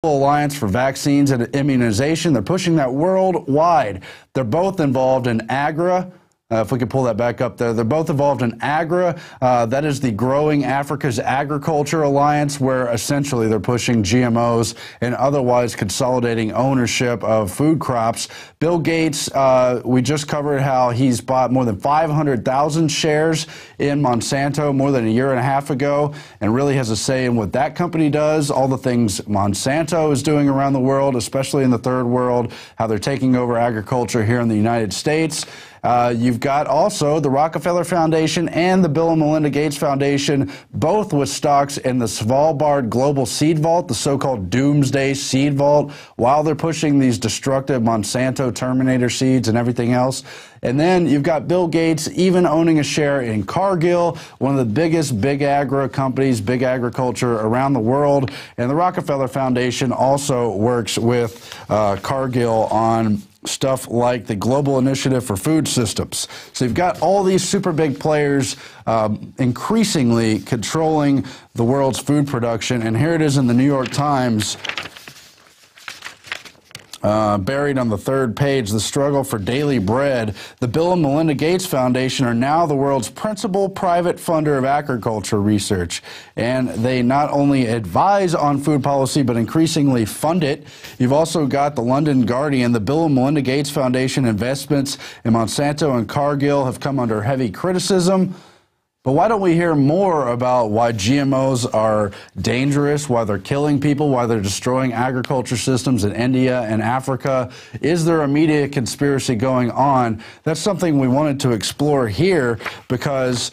Alliance for Vaccines and Immunization. They're pushing that worldwide. They're both involved in AGRA. If we could pull that back up there. They're both involved in AGRA. That is the Growing Africa's Agriculture Alliance, where essentially they're pushing GMOs and otherwise consolidating ownership of food crops. Bill Gates, we just covered how he's bought more than 500,000 shares in Monsanto more than a year and a half ago, and really has a say in what that company does, all the things Monsanto is doing around the world, especially in the third world, how they're taking over agriculture here in the United States. You've got also the Rockefeller Foundation and the Bill and Melinda Gates Foundation, both with stocks in the Svalbard Global Seed Vault, the so-called Doomsday Seed Vault, while they're pushing these destructive Monsanto Terminator seeds and everything else. And then you've got Bill Gates even owning a share in Cargill, one of the biggest big agri companies, big agriculture around the world. And the Rockefeller Foundation also works with Cargill on stuff like the Global Initiative for Food Systems. So you've got all these super big players increasingly controlling the world's food production. And here it is in the New York Times, buried on the third page, the struggle for daily bread. The Bill and Melinda Gates Foundation are now the world's principal private funder of agriculture research. And they not only advise on food policy, but increasingly fund it. You've also got the London Guardian. The Bill and Melinda Gates Foundation investments in Monsanto and Cargill have come under heavy criticism. But why don't we hear more about why GMOs are dangerous, why they're killing people, why they're destroying agriculture systems in India and Africa? Is there a media conspiracy going on? That's something we wanted to explore here because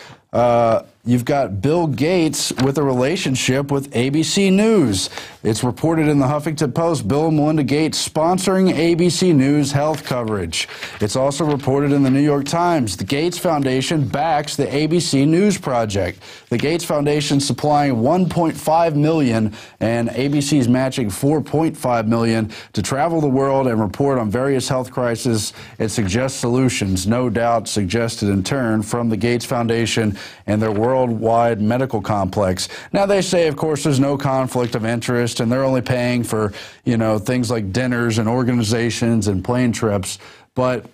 you've got Bill Gates with a relationship with ABC News. It's reported in the Huffington Post, Bill and Melinda Gates sponsoring ABC News health coverage. It's also reported in the New York Times. The Gates Foundation backs the ABC News project. The Gates Foundation supplying $1.5 million and ABC's matching $4.5 million to travel the world and report on various health crises and suggest solutions, no doubt suggested in turn from the Gates Foundation and their worldwide medical complex. Now they say, of course, there's no conflict of interest and they're only paying for, you know, things like dinners and organizations and plane trips, but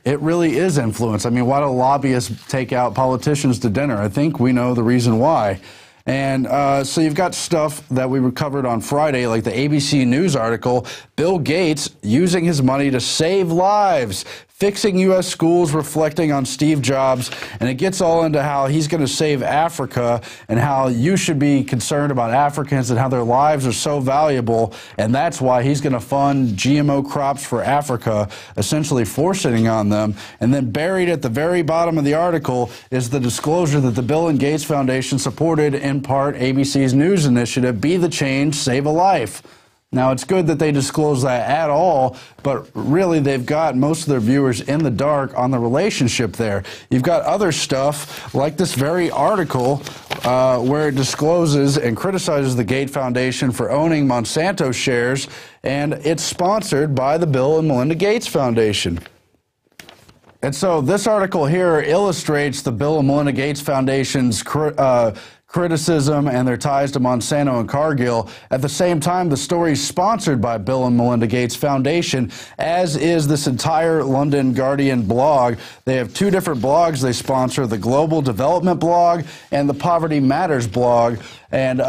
it really is influence. I mean, why do lobbyists take out politicians to dinner? I think we know the reason why. And so you've got stuff that we covered on Friday, like the ABC News article, Bill Gates using his money to save lives, fixing U.S. schools, reflecting on Steve Jobs, and it gets all into how he's going to save Africa and how you should be concerned about Africans and how their lives are so valuable, and that's why he's going to fund GMO crops for Africa, essentially forcing on them. And then buried at the very bottom of the article is the disclosure that the Bill and Gates Foundation supported in part ABC's news initiative, Be the Change, Save a Life. Now, it's good that they disclose that at all, but really they've got most of their viewers in the dark on the relationship there. You've got other stuff like this very article where it discloses and criticizes the Gates Foundation for owning Monsanto shares, and it's sponsored by the Bill and Melinda Gates Foundation. And so this article here illustrates the Bill and Melinda Gates Foundation's criticism and their ties to Monsanto and Cargill. At the same time, the story is sponsored by Bill and Melinda Gates Foundation, as is this entire London Guardian blog. They have two different blogs they sponsor, the Global Development blog and the Poverty Matters blog. And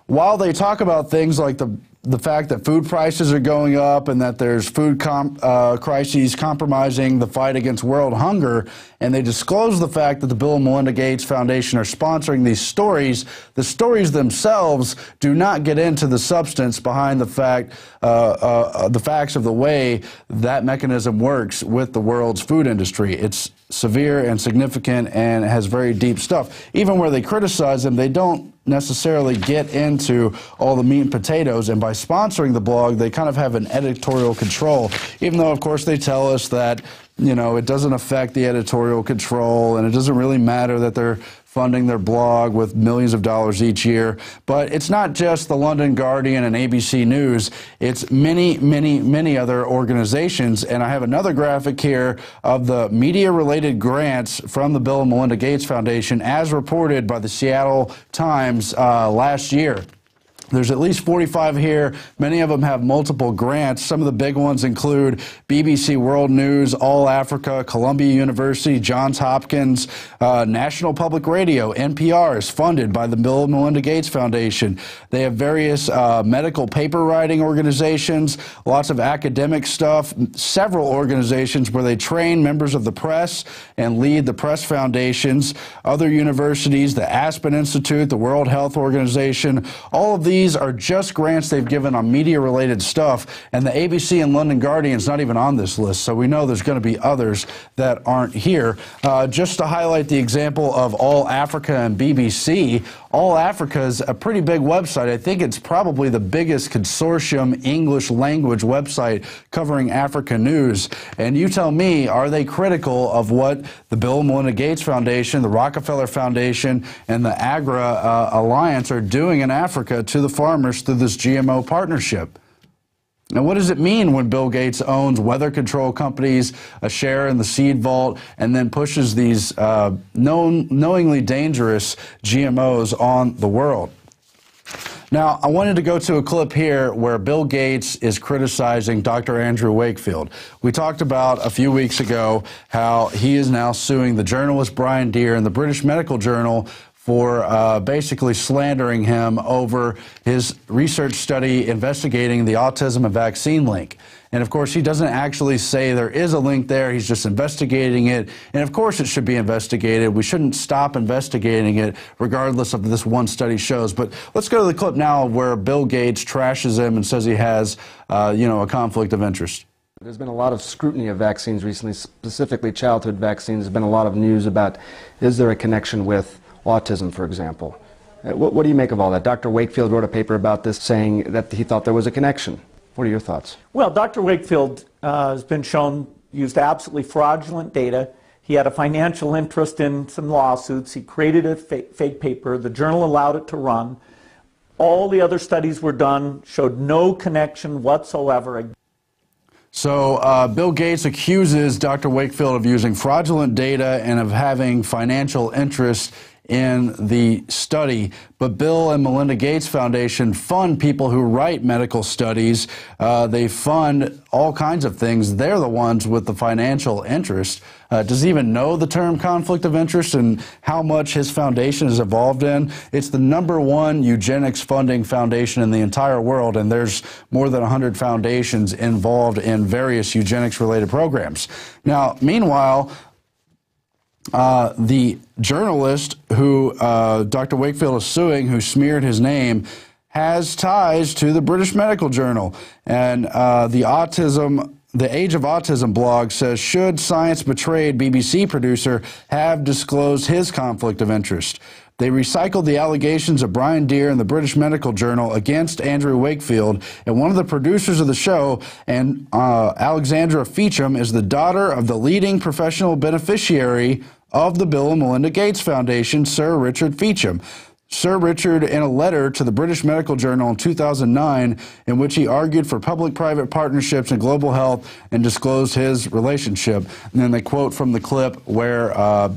while they talk about things like the fact that food prices are going up and that there's food crises compromising the fight against world hunger, and they disclose the fact that the Bill and Melinda Gates Foundation are sponsoring these stories, the stories themselves do not get into the substance behind the facts of the way that mechanism works with the world's food industry. It's severe and significant and has very deep stuff. Even where they criticize them, they don't necessarily get into all the meat and potatoes, and by sponsoring the blog, they kind of have an editorial control, even though, of course, they tell us that, you know, it doesn't affect the editorial control, and it doesn't really matter that they're funding their blog with millions of dollars each year. But it's not just the London Guardian and ABC News. It's many, many, many other organizations. And I have another graphic here of the media-related grants from the Bill and Melinda Gates Foundation as reported by the Seattle Times last year. There's at least 45 here. Many of them have multiple grants. Some of the big ones include BBC World News, All Africa, Columbia University, Johns Hopkins, National Public Radio, NPR is funded by the Bill and Melinda Gates Foundation. They have various medical paper writing organizations, lots of academic stuff, several organizations where they train members of the press and lead the press foundations, other universities, the Aspen Institute, the World Health Organization. All of these are just grants they've given on media-related stuff, and the ABC and London Guardian's not even on this list, so we know there's going to be others that aren't here. Just to highlight the example of All Africa and BBC, All Africa is a pretty big website. I think it's probably the biggest consortium English language website covering Africa news. And you tell me, are they critical of what the Bill and Melinda Gates Foundation, the Rockefeller Foundation, and the Agra Alliance are doing in Africa to the farmers through this GMO partnership? Now, what does it mean when Bill Gates owns weather control companies, a share in the seed vault, and then pushes these knowingly dangerous GMOs on the world? Now, I wanted to go to a clip here where Bill Gates is criticizing Dr. Andrew Wakefield. We talked about a few weeks ago how he is now suing the journalist Brian Deere and the British Medical Journal for basically slandering him over his research study investigating the autism and vaccine link. And of course, he doesn't actually say there is a link there. He's just investigating it. And of course, it should be investigated. We shouldn't stop investigating it regardless of this one study shows. But let's go to the clip now where Bill Gates trashes him and says he has, a conflict of interest. There's been a lot of scrutiny of vaccines recently, specifically childhood vaccines. There's been a lot of news about, is there a connection with autism, for example? What do you make of all that? Dr. Wakefield wrote a paper about this saying that he thought there was a connection. What are your thoughts? Well, Dr. Wakefield has been shown used absolutely fraudulent data. He had a financial interest in some lawsuits. He created a fake paper. The journal allowed it to run. All the other studies were done, showed no connection whatsoever. So Bill Gates accuses Dr. Wakefield of using fraudulent data and of having financial interest in the study, but Bill and Melinda Gates Foundation fund people who write medical studies. They fund all kinds of things. They're the ones with the financial interest. Does he even know the term conflict of interest and how much his foundation is involved in? It's the #1 eugenics funding foundation in the entire world, and there's more than 100 foundations involved in various eugenics-related programs. Now, meanwhile, the journalist who Dr. Wakefield is suing, who smeared his name, has ties to the British Medical Journal. And the Age of Autism blog says, should Science Betrayed BBC producer have disclosed his conflict of interest? They recycled the allegations of Brian Deere and the British Medical Journal against Andrew Wakefield, and one of the producers of the show, and Alexandra Feacham, is the daughter of the leading professional beneficiary of the Bill and Melinda Gates Foundation, Sir Richard Feacham. Sir Richard, in a letter to the British Medical Journal in 2009, in which he argued for public-private partnerships in global health and disclosed his relationship. And then they quote from the clip where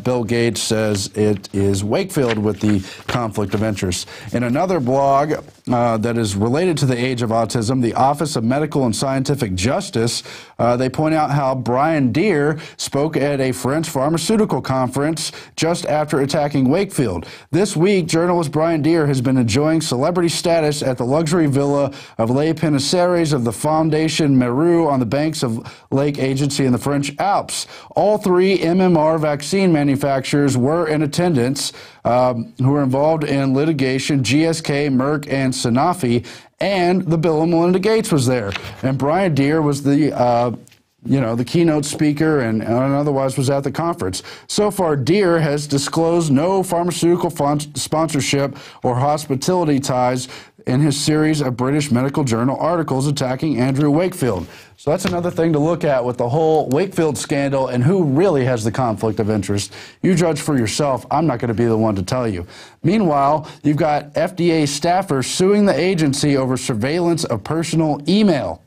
Bill Gates says it is Wakefield with the conflict of interest. In another blog that is related to the Age of Autism, the Office of Medical and Scientific Justice, they point out how Brian Deere spoke at a French pharmaceutical conference just after attacking Wakefield. This week, journalist Brian Deere has been enjoying celebrity status at the luxury villa of Les Pénisseries of the Fondation Meru on the banks of Lake Agency in the French Alps. All three MMR vaccine manufacturers were in attendance, who were involved in litigation, GSK, Merck, and Sanofi, and the Bill and Melinda Gates was there. And Brian Deere was the the keynote speaker and otherwise was at the conference. So far, Deere has disclosed no pharmaceutical sponsorship or hospitality ties in his series of British Medical Journal articles attacking Andrew Wakefield. So that's another thing to look at with the whole Wakefield scandal and who really has the conflict of interest. You judge for yourself. I'm not going to be the one to tell you. Meanwhile, you've got FDA staffers suing the agency over surveillance of personal email.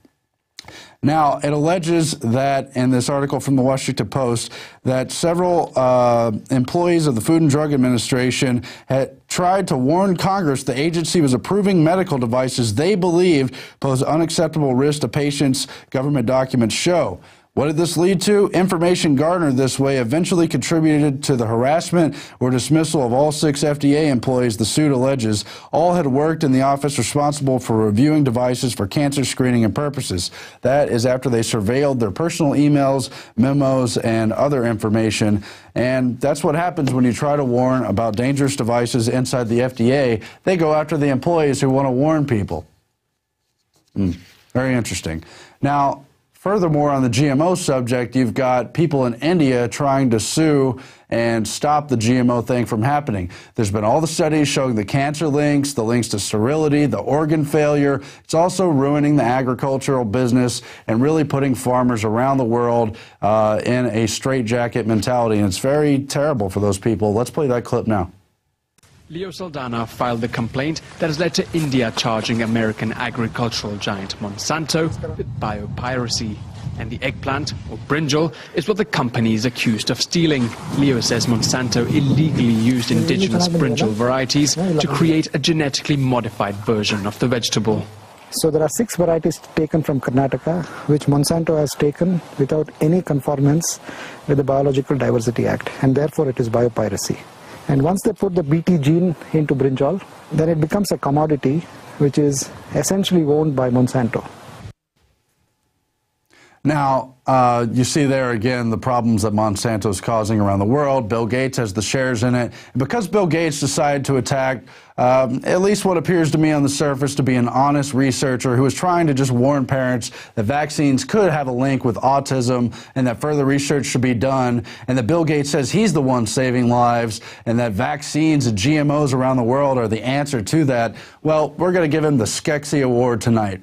Now, it alleges that, in this article from the Washington Post, that several employees of the Food and Drug Administration had tried to warn Congress the agency was approving medical devices they believed pose unacceptable risk to patients, government documents show. What did this lead to? Information garnered this way eventually contributed to the harassment or dismissal of all 6 FDA employees, the suit alleges. All had worked in the office responsible for reviewing devices for cancer screening and purposes. That is after they surveilled their personal emails, memos, and other information. And that's what happens when you try to warn about dangerous devices inside the FDA. They go after the employees who want to warn people. Very interesting. Now, furthermore, on the GMO subject, you've got people in India trying to sue and stop the GMO thing from happening. There's been all the studies showing the cancer links, the links to sterility, the organ failure. It's also ruining the agricultural business and really putting farmers around the world in a straitjacket mentality. And it's very terrible for those people. Let's play that clip now. Leo Saldana filed the complaint that has led to India charging American agricultural giant Monsanto with biopiracy. And the eggplant, or brinjal, is what the company is accused of stealing. Leo says Monsanto illegally used indigenous brinjal varieties to create a genetically modified version of the vegetable. So there are 6 varieties taken from Karnataka, which Monsanto has taken without any conformance with the Biological Diversity Act, and therefore it is biopiracy. And once they put the BT gene into brinjal, then it becomes a commodity which is essentially owned by Monsanto. Now, you see there again the problems that Monsanto is causing around the world. Bill Gates has the shares in it. And because Bill Gates decided to attack at least what appears to me on the surface to be an honest researcher who was trying to just warn parents that vaccines could have a link with autism and that further research should be done, and that Bill Gates says he's the one saving lives and that vaccines and GMOs around the world are the answer to that, well, we're going to give him the Skeksis Award tonight,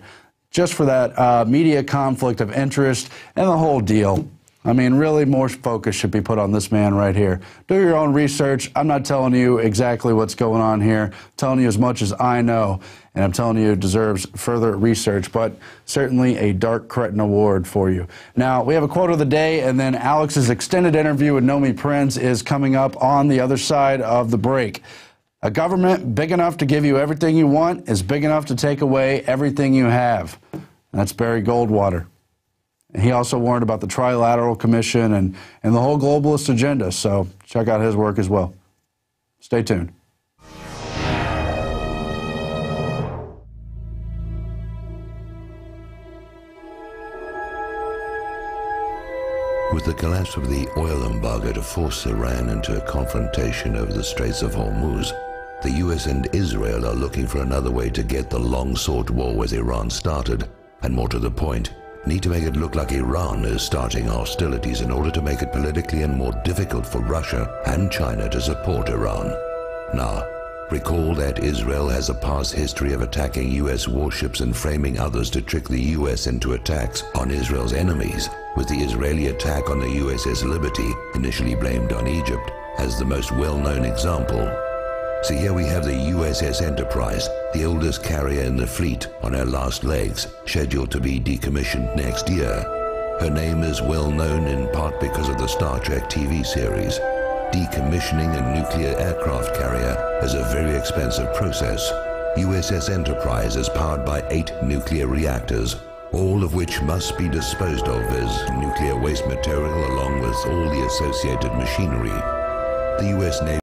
just for that media conflict of interest and the whole deal. I mean, really more focus should be put on this man right here. Do your own research. I'm not telling you exactly what's going on here. I'm telling you as much as I know, and I'm telling you it deserves further research, but certainly a Dark Cretin Award for you. Now, we have a quote of the day, and then Alex's extended interview with Nomi Prinz is coming up on the other side of the break. A government big enough to give you everything you want is big enough to take away everything you have. And that's Barry Goldwater. And he also warned about the Trilateral Commission and the whole globalist agenda, so check out his work as well. Stay tuned. With the collapse of the oil embargo to force Iran into a confrontation over the Straits of Hormuz, the US and Israel are looking for another way to get the long-sought war with Iran started, and more to the point, need to make it look like Iran is starting hostilities in order to make it politically and more difficult for Russia and China to support Iran. Now, recall that Israel has a past history of attacking US warships and framing others to trick the US into attacks on Israel's enemies, with the Israeli attack on the USS Liberty, initially blamed on Egypt, as the most well-known example. So here we have the USS Enterprise, the oldest carrier in the fleet, on her last legs, scheduled to be decommissioned next year. Her name is well known in part because of the Star Trek TV series. Decommissioning a nuclear aircraft carrier is a very expensive process. USS Enterprise is powered by 8 nuclear reactors, all of which must be disposed of as nuclear waste material along with all the associated machinery. The US Navy